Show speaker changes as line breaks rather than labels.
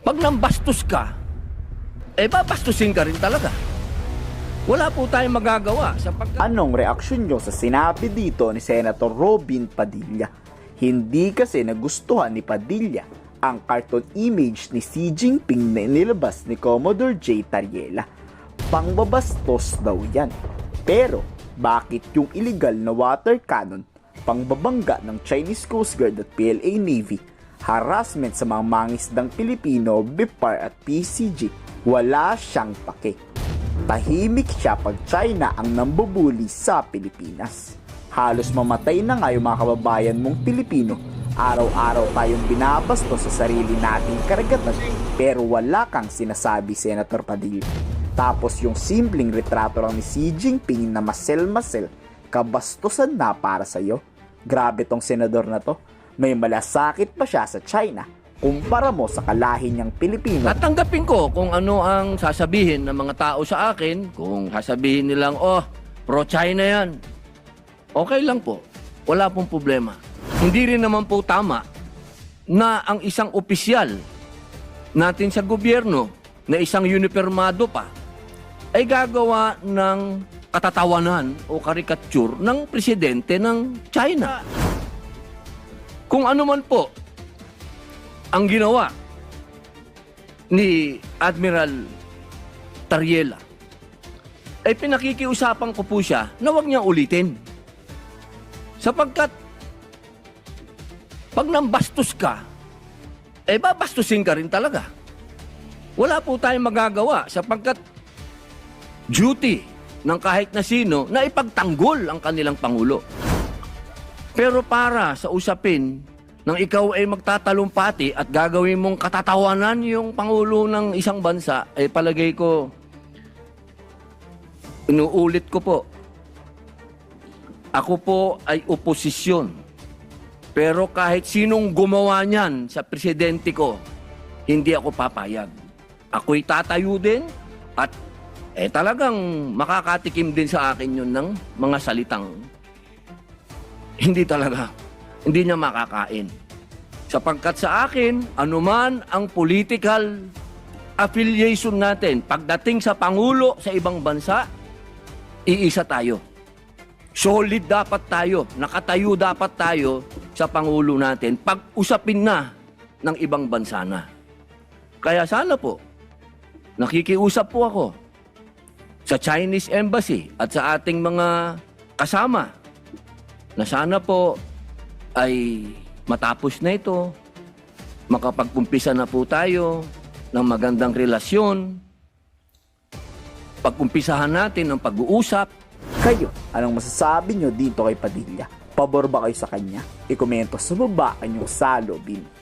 Pag nambastos ka, babastusin ka rin talaga. Wala po tayong magagawa sapagkat...
Anong reaksyon nyo sa sinabi dito ni Senator Robin Padilla? Hindi kasi nagustuhan ni Padilla ang cartoon image ni Xi Jinping na inilabas ni Commodore J. Tariela. Pangbabastos daw yan. Pero bakit yung illegal na water cannon, pangbabangga ng Chinese Coast Guard at PLA Navy, harassment sa mga mangisdang Pilipino, BIPAR at PCG, wala siyang pake? Tahimik siya pag China ang nambubuli sa Pilipinas. Halos mamatay na nga yung mga kababayan mong Pilipino. Araw-araw tayong binabasto sa sarili nating karagatan, pero wala kang sinasabi, Senator Padilla. Tapos yung simpleng retrato lang ni Xi Jinping na masel-masel, kabastusan na para sa'yo. Grabe tong senador na to. May malasakit pa siya sa China kumpara mo sa kalahi niyang Pilipino.
Tatanggapin ko kung ano ang sasabihin ng mga tao sa akin. Kung sasabihin nilang, pro-China yan. Okay lang po. Wala pong problema. Hindi rin naman po tama na ang isang opisyal natin sa gobyerno na isang unipermado pa ay gagawa ng katatawanan o karikature ng presidente ng China. Kung ano man po ang ginawa ni Admiral Tariela, ay pinakikiusapan ko po siya na huwag niyang ulitin. Sapagkat pag nambastos ka, babastusin ka rin talaga. Wala po tayong magagawa sapagkat duty ng kahit na sino na ipagtanggol ang kanilang Pangulo. Pero para sa usapin nang ikaw ay magtatalumpati at gagawin mong katatawanan yung Pangulo ng isang bansa, palagay ko, inuulit ko po, ako po ay oposisyon. Pero kahit sinong gumawa niyan sa presidente ko, hindi ako papayag. Ako'y tatayo din at talagang makakatikim din sa akin yun ng mga salitang hindi niya makakain. Sapagkat sa akin, anuman ang political affiliation natin, pagdating sa Pangulo sa ibang bansa, iisa tayo. Solid dapat tayo, nakatayo dapat tayo sa Pangulo natin pag usapin na ng ibang bansa na. Kaya sana po, nakikiusap po ako sa Chinese Embassy at sa ating mga kasama na sana po ay matapos na ito, makapag-umpisa na po tayo ng magandang relasyon, pag-umpisahan natin ng pag-uusap.
Kayo, anong masasabi nyo dito kay Padilla? Pabor ba kayo sa kanya? I-komento sa baba ang inyong salubin.